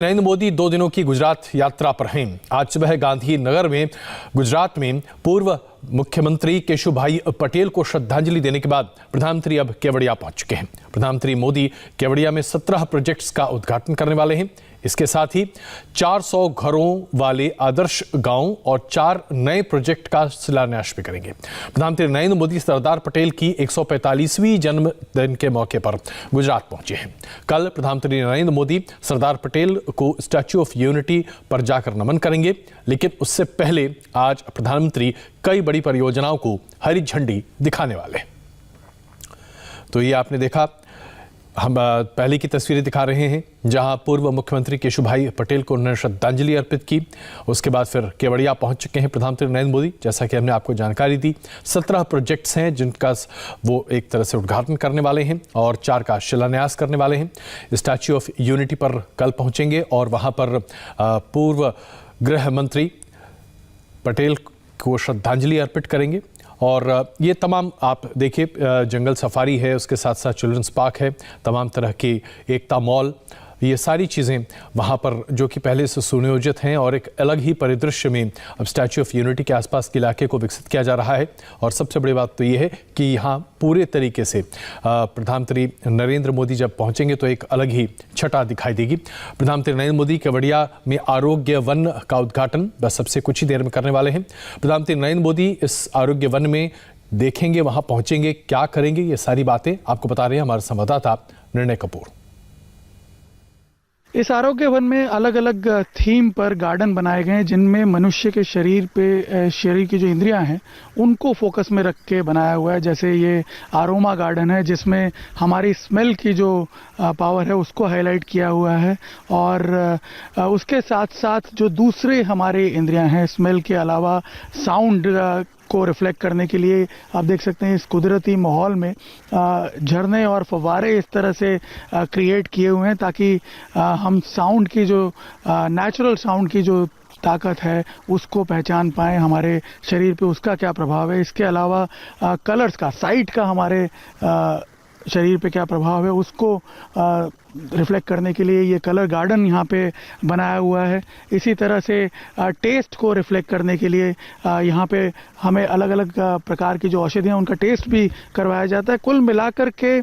नरेंद्र मोदी 2 दिनों की गुजरात यात्रा पर हैं। आज सुबह गांधीनगर में गुजरात में पूर्व मुख्यमंत्री केशुभाई पटेल को श्रद्धांजलि देने के बाद प्रधानमंत्री अब केवड़िया पहुंच चुके हैं। प्रधानमंत्री मोदी केवड़िया में 17 प्रोजेक्ट्स का उद्घाटन करने वाले हैं। इसके साथ ही 400 घरों वाले आदर्श गांव और 4 नए प्रोजेक्ट का शिलान्यास भी करेंगे। प्रधानमंत्री नरेंद्र मोदी सरदार पटेल की 145वीं जन्मदिन के मौके पर गुजरात पहुंचे हैं। कल प्रधानमंत्री नरेंद्र मोदी सरदार पटेल को स्टैच्यू ऑफ यूनिटी पर जाकर नमन करेंगे, लेकिन उससे पहले आज प्रधानमंत्री कई बड़ी परियोजनाओं को हरी झंडी दिखाने वाले हैं। तो ये आपने देखा, हम पहले की तस्वीरें दिखा रहे हैं जहां पूर्व मुख्यमंत्री केशुभाई पटेल को उन्होंने श्रद्धांजलि अर्पित की। उसके बाद फिर केवड़िया पहुंच चुके हैं प्रधानमंत्री नरेंद्र मोदी। जैसा कि हमने आपको जानकारी दी, 17 प्रोजेक्ट्स हैं जिनका वो एक तरह से उद्घाटन करने वाले हैं और 4 का शिलान्यास करने वाले हैं। स्टैच्यू ऑफ यूनिटी पर कल पहुंचेंगे और वहां पर पूर्व गृह मंत्री पटेल को श्रद्धांजलि अर्पित करेंगे। और ये तमाम आप देखिए, जंगल सफारी है, उसके साथ साथ चिल्ड्रंस पार्क है, तमाम तरह की एकता मॉल, ये सारी चीज़ें वहाँ पर जो कि पहले से सुनियोजित हैं और एक अलग ही परिदृश्य में अब स्टैच्यू ऑफ यूनिटी के आसपास के इलाके को विकसित किया जा रहा है। और सबसे बड़ी बात तो ये है कि यहाँ पूरे तरीके से प्रधानमंत्री नरेंद्र मोदी जब पहुँचेंगे तो एक अलग ही छटा दिखाई देगी। प्रधानमंत्री नरेंद्र मोदी केवड़िया में आरोग्य वन का उद्घाटन बस सबसे कुछ ही देर में करने वाले हैं। प्रधानमंत्री नरेंद्र मोदी इस आरोग्य वन में देखेंगे, वहाँ पहुँचेंगे, क्या करेंगे, ये सारी बातें आपको बता रहे हैं हमारे संवाददाता निर्णय कपूर। इस आरोग्य वन में अलग अलग थीम पर गार्डन बनाए गए हैं जिनमें मनुष्य के शरीर की जो इंद्रियां हैं उनको फोकस में रख के बनाया हुआ है। जैसे ये आरोमा गार्डन है जिसमें हमारी स्मेल की जो पावर है उसको हाईलाइट किया हुआ है, और उसके साथ साथ जो दूसरे हमारे इंद्रियां हैं स्मेल के अलावा साउंड को रिफ्लेक्ट करने के लिए आप देख सकते हैं इस कुदरती माहौल में झरने और फव्वारे इस तरह से क्रिएट किए हुए हैं ताकि हम साउंड की जो नेचुरल साउंड की जो ताकत है उसको पहचान पाएँ, हमारे शरीर पे उसका क्या प्रभाव है। इसके अलावा कलर्स का, साइट का हमारे शरीर पे क्या प्रभाव है उसको रिफ्लेक्ट करने के लिए ये कलर गार्डन यहाँ पे बनाया हुआ है। इसी तरह से टेस्ट को रिफ्लेक्ट करने के लिए यहाँ पे हमें अलग अलग प्रकार की जो औषधियाँ उनका टेस्ट भी करवाया जाता है। कुल मिलाकर के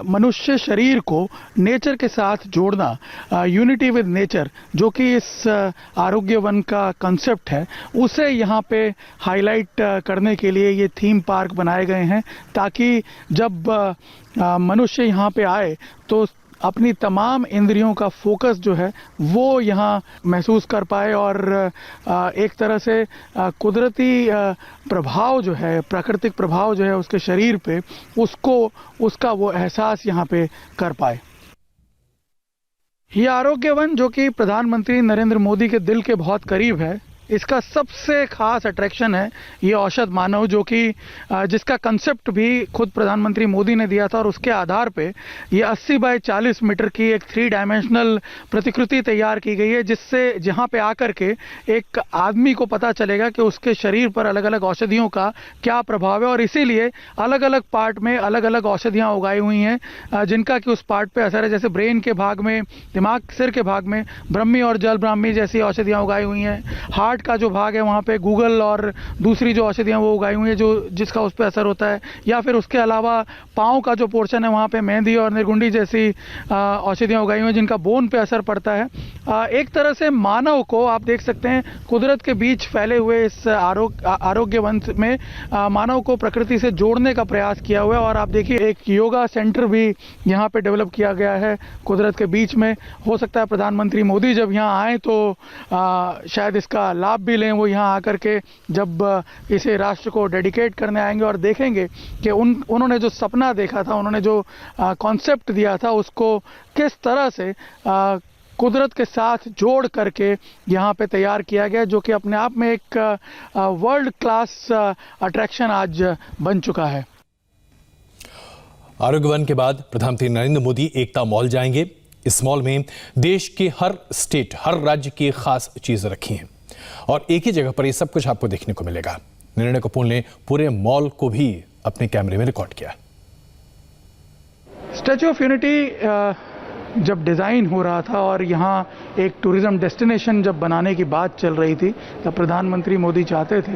मनुष्य शरीर को नेचर के साथ जोड़ना, यूनिटी विद नेचर, जो कि इस आरोग्य वन का कंसेप्ट है, उसे यहाँ पे हाईलाइट करने के लिए ये थीम पार्क बनाए गए हैं ताकि जब मनुष्य यहाँ पे आए तो अपनी तमाम इंद्रियों का फोकस जो है वो यहाँ महसूस कर पाए और एक तरह से कुदरती प्रभाव जो है, प्राकृतिक प्रभाव जो है उसके शरीर पे, उसका वो एहसास यहाँ पे कर पाए। ये आरोग्य वन जो कि प्रधानमंत्री नरेंद्र मोदी के दिल के बहुत करीब है, इसका सबसे खास अट्रैक्शन है ये औषध मानव, जो कि जिसका कंसेप्ट भी खुद प्रधानमंत्री मोदी ने दिया था और उसके आधार पे ये 80 बाय 40 मीटर की एक 3 डायमेंशनल प्रतिकृति तैयार की गई है, जिससे जहाँ पे आकर के एक आदमी को पता चलेगा कि उसके शरीर पर अलग अलग औषधियों का क्या प्रभाव है। और इसीलिए अलग अलग पार्ट में अलग अलग औषधियाँ उगाई हुई हैं जिनका कि उस पार्ट पे असर है। जैसे ब्रेन के भाग में, दिमाग, सिर के भाग में ब्रह्मी और जल ब्राह्मी जैसी औषधियाँ उगाई हुई हैं। हार्ट का जो भाग है वहाँ पे गूगल और दूसरी जो औषधियाँ वो उगाई हुई है जिसका उस पर असर होता है। या फिर उसके अलावा पाँव का जो पोर्शन है वहाँ पे मेहंदी और निर्गुंडी जैसी औषधियाँ उगाई हुई हैं जिनका बोन पे असर पड़ता है। एक तरह से मानव को आप देख सकते हैं कुदरत के बीच फैले हुए इस आरोग्य वन में मानव को प्रकृति से जोड़ने का प्रयास किया हुआ है। और आप देखिए एक योगा सेंटर भी यहाँ पे डेवलप किया गया है कुदरत के बीच में। हो सकता है प्रधानमंत्री मोदी जब यहाँ आए तो शायद इसका लाभ भी लें, वो यहाँ आकर के जब इसे राष्ट्र को डेडिकेट करने आएंगे और देखेंगे कि उन्होंने जो सपना देखा था, उन्होंने जो कॉन्सेप्ट दिया था, उसको किस तरह से कुदरत के साथ जोड़ करके यहाँ पे तैयार किया गया, जो कि अपने आप में एक वर्ल्ड क्लास अट्रैक्शन आज बन चुका है। आरोग्य वन के बाद प्रधानमंत्री नरेंद्र मोदी एकता मॉल जाएंगे। इस मॉल में देश के हर स्टेट, हर राज्य की खास चीजें रखी हैं और एक ही जगह पर ये सब कुछ आपको देखने को मिलेगा। निर्णय कपूर ने पूरे मॉल को भी अपने कैमरे में रिकॉर्ड किया। स्टैच्यू ऑफ यूनिटी जब डिज़ाइन हो रहा था और यहाँ एक टूरिज़्म डेस्टिनेशन जब बनाने की बात चल रही थी, तब प्रधानमंत्री मोदी चाहते थे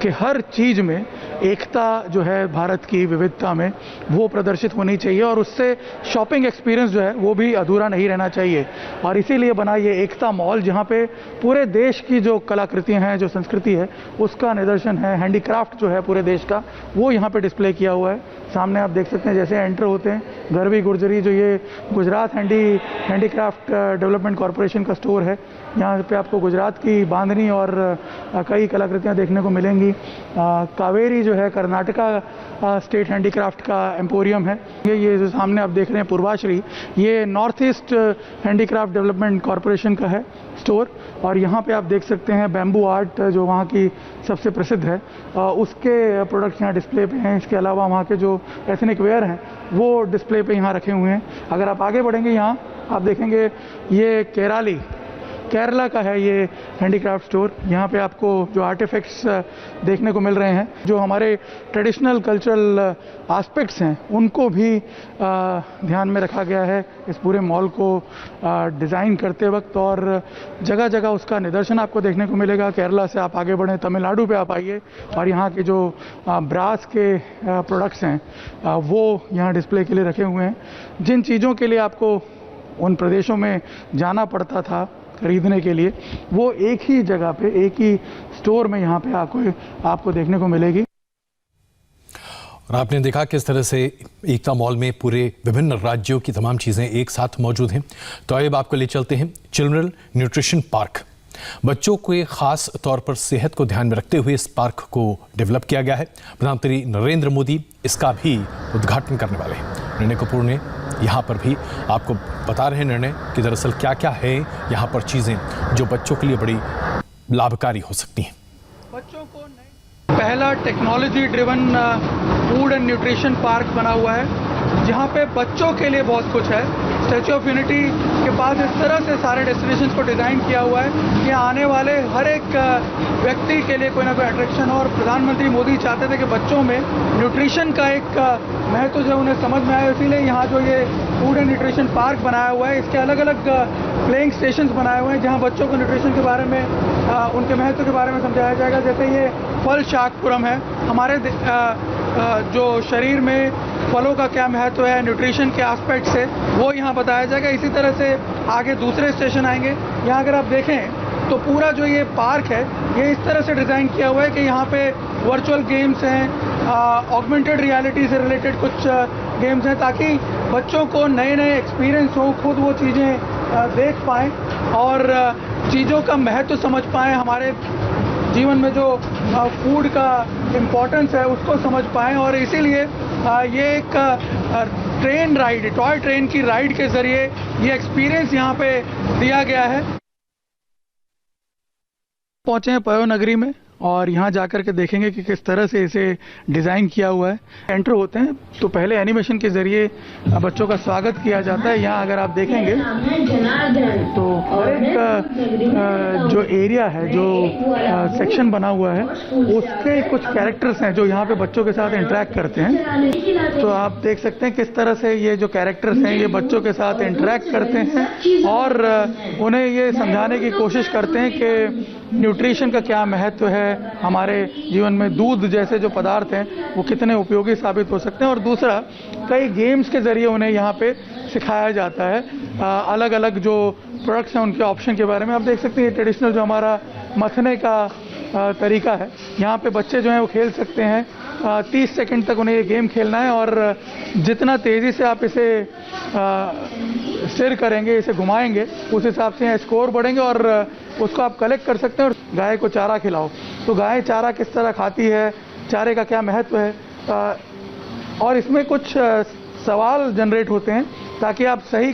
कि हर चीज़ में एकता जो है भारत की विविधता में वो प्रदर्शित होनी चाहिए और उससे शॉपिंग एक्सपीरियंस जो है वो भी अधूरा नहीं रहना चाहिए। और इसीलिए बना ये एकता मॉल, जहाँ पे पूरे देश की जो कलाकृतियाँ हैं, जो संस्कृति है, उसका निदर्शन है, हैंडीक्राफ्ट जो है पूरे देश का, वो यहाँ पे डिस्प्ले किया हुआ है। सामने आप देख सकते हैं जैसे एंटर होते हैं, गरवी गुर्जरी जो ये गुजरात हैंडीक्राफ्ट डेवलपमेंट कॉरपोरेशन का स्टोर है, यहाँ पे आपको गुजरात की बांधनी और कई कलाकृतियाँ देखने को मिलेंगी। कावेरी जो है कर्नाटका स्टेट हैंडीक्राफ्ट का एम्पोरियम है। ये जो सामने आप देख रहे हैं पूर्वाश्री, ये north east handicraft development corporation का है स्टोर। और यहाँ पे आप देख सकते हैं बैम्बू आर्ट जो वहाँ की सबसे प्रसिद्ध है, उसके प्रोडक्ट्स यहाँ डिस्प्ले पे हैं। इसके अलावा वहाँ के जो एथनिक वेयर हैं वो डिस्प्ले पे यहाँ रखे हुए हैं। अगर आप आगे बढ़ेंगे यहाँ आप देखेंगे ये केरला का है ये हैंडीक्राफ्ट स्टोर। यहाँ पे आपको जो आर्टिफैक्ट्स देखने को मिल रहे हैं, जो हमारे ट्रेडिशनल कल्चरल एस्पेक्ट्स हैं, उनको भी ध्यान में रखा गया है इस पूरे मॉल को डिज़ाइन करते वक्त, और जगह जगह उसका निदर्शन आपको देखने को मिलेगा। केरला से आप आगे बढ़ें, तमिलनाडु पे आप आइए और यहाँ के जो ब्रास के प्रोडक्ट्स हैं वो यहाँ डिस्प्ले के लिए रखे हुए हैं। जिन चीज़ों के लिए आपको उन प्रदेशों में जाना पड़ता था खरीदने के लिए, वो एक ही जगह पे, एक ही स्टोर में यहाँ पे आपको देखने को मिलेगी। और आपने देखा किस तरह से एकता मॉल में पूरे विभिन्न राज्यों की तमाम चीज़ें एक साथ मौजूद हैं। तो अब आपको ले चलते हैं चिल्ड्रन न्यूट्रिशन पार्क। बच्चों के खास तौर पर सेहत को ध्यान में रखते हुए इस पार्क को डेवलप किया गया है। प्रधानमंत्री नरेंद्र मोदी इसका भी उद्घाटन करने वाले हैं। निर्णय कपूर ने यहाँ पर भी आपको बता रहे हैं निर्णय कि दरअसल क्या क्या है यहाँ पर चीज़ें जो बच्चों के लिए बड़ी लाभकारी हो सकती हैं। बच्चों को पहला technology driven food and nutrition park बना हुआ है, जहाँ पे बच्चों के लिए बहुत कुछ है। स्टैच्यू ऑफ यूनिटी के पास इस तरह से सारे डेस्टिनेशंस को डिज़ाइन किया हुआ है कि आने वाले हर एक व्यक्ति के लिए कोई ना कोई अट्रैक्शन हो। और प्रधानमंत्री मोदी चाहते थे कि बच्चों में न्यूट्रिशन का एक महत्व जो उन्हें समझ में आए, इसीलिए यहाँ जो ये फूड एंड न्यूट्रिशन पार्क बनाया हुआ है, इसके अलग अलग प्लेइंग स्टेशंस बनाए हुए हैं, जहाँ बच्चों को न्यूट्रिशन के बारे में, उनके महत्व के बारे में समझाया जाएगा। जैसे ये फल शाकपुरम है, हमारे जो शरीर में फलों का क्या महत्व है न्यूट्रिशन के एस्पेक्ट से, वो यहाँ बताया जाएगा। इसी तरह से आगे दूसरे स्टेशन आएंगे। यहाँ अगर आप देखें तो पूरा जो ये पार्क है, ये इस तरह से डिज़ाइन किया हुआ है कि यहाँ पे वर्चुअल गेम्स हैं, ऑगमेंटेड रियलिटी से रिलेटेड कुछ गेम्स हैं, ताकि बच्चों को नए नए एक्सपीरियंस हो, खुद वो चीज़ें देख पाएँ और चीज़ों का महत्व समझ पाएँ, हमारे जीवन में जो फूड का इम्पोर्टेंस है उसको समझ पाएँ। और इसीलिए ये एक ट्रेन राइड, टॉय ट्रेन की राइड के ज़रिए ये एक्सपीरियंस यहाँ पे दिया गया है। पहुँचे हैं पयो नगरी में और यहाँ जाकर के देखेंगे कि किस तरह से इसे डिज़ाइन किया हुआ है। एंटर होते हैं तो पहले एनिमेशन के ज़रिए बच्चों का स्वागत किया जाता है। यहाँ अगर आप देखेंगे तो हर एक जो एरिया है, जो सेक्शन बना हुआ है, उसके कुछ कैरेक्टर्स हैं जो यहाँ पे बच्चों के साथ इंटरेक्ट करते हैं। तो आप देख सकते हैं किस तरह से ये जो कैरेक्टर्स हैं ये बच्चों के साथ इंटरेक्ट करते हैं और उन्हें ये समझाने की कोशिश करते हैं कि न्यूट्रिशन का क्या महत्व है, हमारे जीवन में दूध जैसे जो पदार्थ हैं वो कितने उपयोगी साबित हो सकते हैं। और दूसरा, कई गेम्स के ज़रिए उन्हें यहाँ पे सिखाया जाता है अलग अलग जो प्रोडक्ट्स हैं उनके ऑप्शन के बारे में। आप देख सकते हैं ट्रेडिशनल जो हमारा मथने का तरीका है, यहाँ पे बच्चे जो हैं वो खेल सकते हैं। 30 सेकंड तक उन्हें ये गेम खेलना है और जितना तेज़ी से आप इसे स्टिर करेंगे, इसे घुमाएंगे, उस हिसाब से यहाँ स्कोर बढ़ेंगे और उसको आप कलेक्ट कर सकते हैं। और गाय को चारा खिलाओ, तो गाय चारा किस तरह खाती है, चारे का क्या महत्व है, और इसमें कुछ सवाल जनरेट होते हैं ताकि आप सही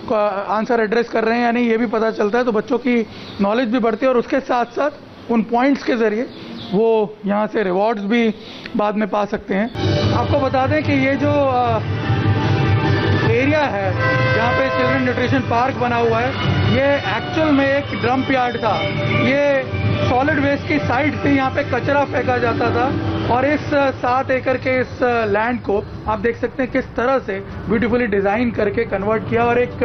आंसर एड्रेस कर रहे हैं या नहीं ये भी पता चलता है। तो बच्चों की नॉलेज भी बढ़ती है और उसके साथ साथ उन पॉइंट्स के ज़रिए वो यहाँ से रिवॉर्ड्स भी बाद में पा सकते हैं। आपको बता दें कि ये जो एरिया है जहाँ पे चिल्ड्रन न्यूट्रिशन पार्क बना हुआ है, ये एक्चुअल में एक डंप यार्ड था। ये सॉलिड वेस्ट की साइड से यहाँ पे कचरा फेंका जाता था और इस 7 एकड़ के इस लैंड को आप देख सकते हैं किस तरह से ब्यूटीफुली डिज़ाइन करके कन्वर्ट किया और एक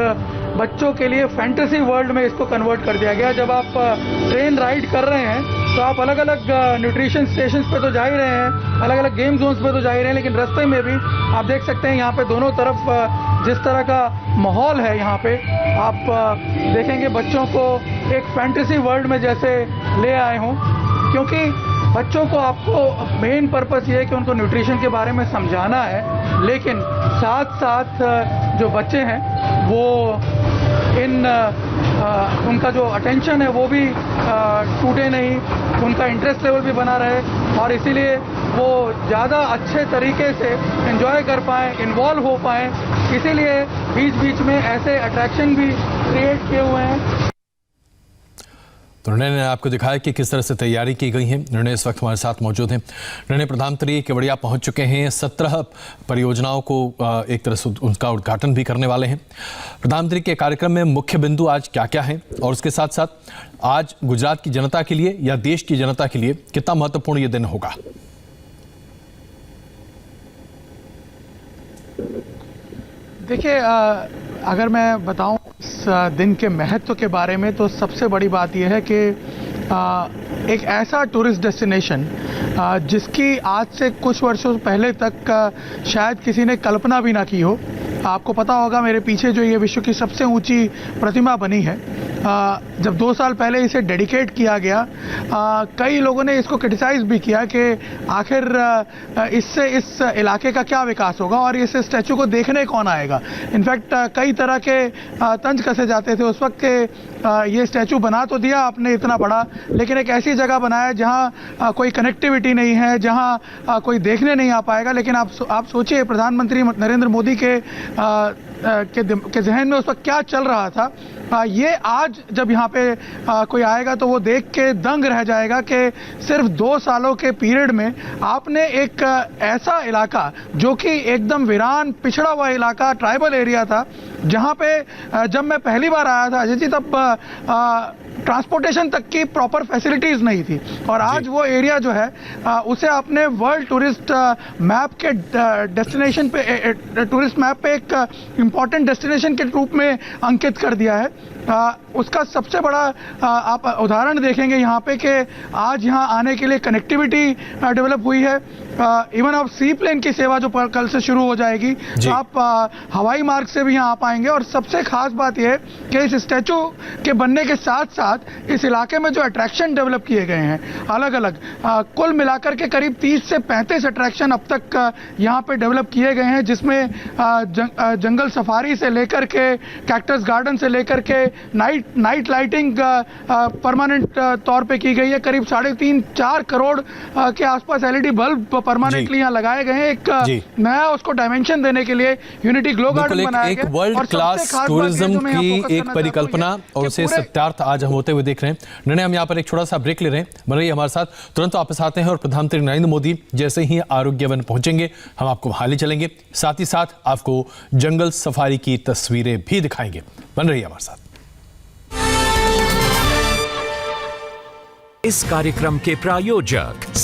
बच्चों के लिए फैंटेसी वर्ल्ड में इसको कन्वर्ट कर दिया गया। जब आप ट्रेन राइड कर रहे हैं तो आप अलग अलग न्यूट्रिशन स्टेशंस पे तो जा ही रहे हैं, अलग अलग गेम जोन्स पे तो जा ही रहे हैं, लेकिन रास्ते में भी आप देख सकते हैं यहाँ पे दोनों तरफ जिस तरह का माहौल है यहाँ पे आप देखेंगे बच्चों को एक फैंटेसी वर्ल्ड में जैसे ले आए हों, क्योंकि बच्चों को आपको मेन पर्पस ये है कि उनको न्यूट्रिशन के बारे में समझाना है, लेकिन साथ साथ जो बच्चे हैं वो उनका जो अटेंशन है वो भी टूटे नहीं, उनका इंटरेस्ट लेवल भी बना रहे और इसीलिए वो ज़्यादा अच्छे तरीके से एंजॉय कर पाएँ, इन्वॉल्व हो पाएँ, इसीलिए बीच बीच में ऐसे अट्रैक्शन भी क्रिएट किए हुए हैं। तो निर्णय ने आपको दिखाया कि किस तरह से तैयारी की गई है। निर्णय इस वक्त हमारे साथ मौजूद हैं। निर्णय प्रधानमंत्री केवड़िया पहुंच चुके हैं। 17 परियोजनाओं को एक तरह से उनका उद्घाटन भी करने वाले हैं। प्रधानमंत्री के कार्यक्रम में मुख्य बिंदु आज क्या क्या है और उसके साथ साथ आज गुजरात की जनता के लिए या देश की जनता के लिए कितना महत्वपूर्ण ये दिन होगा? देखिए, अगर मैं बताऊं इस दिन के महत्व के बारे में तो सबसे बड़ी बात यह है कि एक ऐसा टूरिस्ट डेस्टिनेशन जिसकी आज से कुछ वर्षों पहले तक शायद किसी ने कल्पना भी ना की हो। आपको पता होगा मेरे पीछे जो ये विश्व की सबसे ऊंची प्रतिमा बनी है, जब 2 साल पहले इसे डेडिकेट किया गया, कई लोगों ने इसको क्रिटिसाइज भी किया कि आखिर इससे इस इलाके का क्या विकास होगा और इस स्टैचू को देखने कौन आएगा। इनफैक्ट कई तरह के तंज कसे जाते थे उस वक्त के ये स्टैचू बना तो दिया आपने इतना बड़ा, लेकिन एक ऐसी जगह बनाया जहाँ कोई कनेक्टिविटी नहीं है, जहाँ कोई देखने नहीं आ पाएगा। लेकिन आप सोचिए प्रधानमंत्री नरेंद्र मोदी के जहन में उस वक्त क्या चल रहा था। ये आज जब यहाँ पे कोई आएगा तो वो देख के दंग रह जाएगा कि सिर्फ 2 सालों के पीरियड में आपने एक ऐसा इलाका जो कि एकदम वीरान पिछड़ा हुआ इलाका, ट्राइबल एरिया था, जहाँ पे जब मैं पहली बार आया था अजय जी तब ट्रांसपोर्टेशन तक की प्रॉपर फैसिलिटीज़ नहीं थी और आज वो एरिया जो है उसे आपने वर्ल्ड टूरिस्ट मैप के डेस्टिनेशन पे, टूरिस्ट मैप पे एक इम्पॉर्टेंट डेस्टिनेशन के रूप में अंकित कर दिया है। उसका सबसे बड़ा आप उदाहरण देखेंगे यहाँ पे कि आज यहाँ आने के लिए कनेक्टिविटी डेवलप हुई है। इवन आप सी प्लेन की सेवा जो कल से शुरू हो जाएगी, तो आप हवाई मार्ग से भी यहाँ आ पाएंगे। और सबसे खास बात यह है कि इस स्टैचू के बनने के साथ साथ इस इलाके में जो अट्रैक्शन डेवलप किए गए हैं अलग अलग, कुल मिलाकर के करीब 30 से 35 अट्रैक्शन अब तक यहाँ पे डेवलप किए गए हैं, जिसमें जंगल सफारी से लेकर के कैक्टस गार्डन से लेकर के नाइट लाइटिंग परमानेंट तौर पे की गई है। करीब 3.5-4 करोड़ के आसपास LED बल्ब परमानेंटली यहाँ लगाए गए हैं। एक नया उसको डायमेंशन देने के लिए यूनिटी ग्लो गार्डन बनाया गया। एक वर्ल्ड क्लास टूरिज्म की एक परिकल्पना और उसे सत्यार्थ आज हम होते हुए देख रहे हैं। निर्णय हम यहाँ पर एक छोटा सा ब्रेक ले रहे हैं, बन रही है हमारे साथ, तुरंत वापस आते हैं और प्रधानमंत्री नरेंद्र मोदी जैसे ही आरोग्य वन पहुंचेंगे हम आपको वहां ले चलेंगे, साथ ही साथ आपको जंगल सफारी की तस्वीरें भी दिखाएंगे। बन रही है हमारे साथ। इस कार्यक्रम के प्रायोजक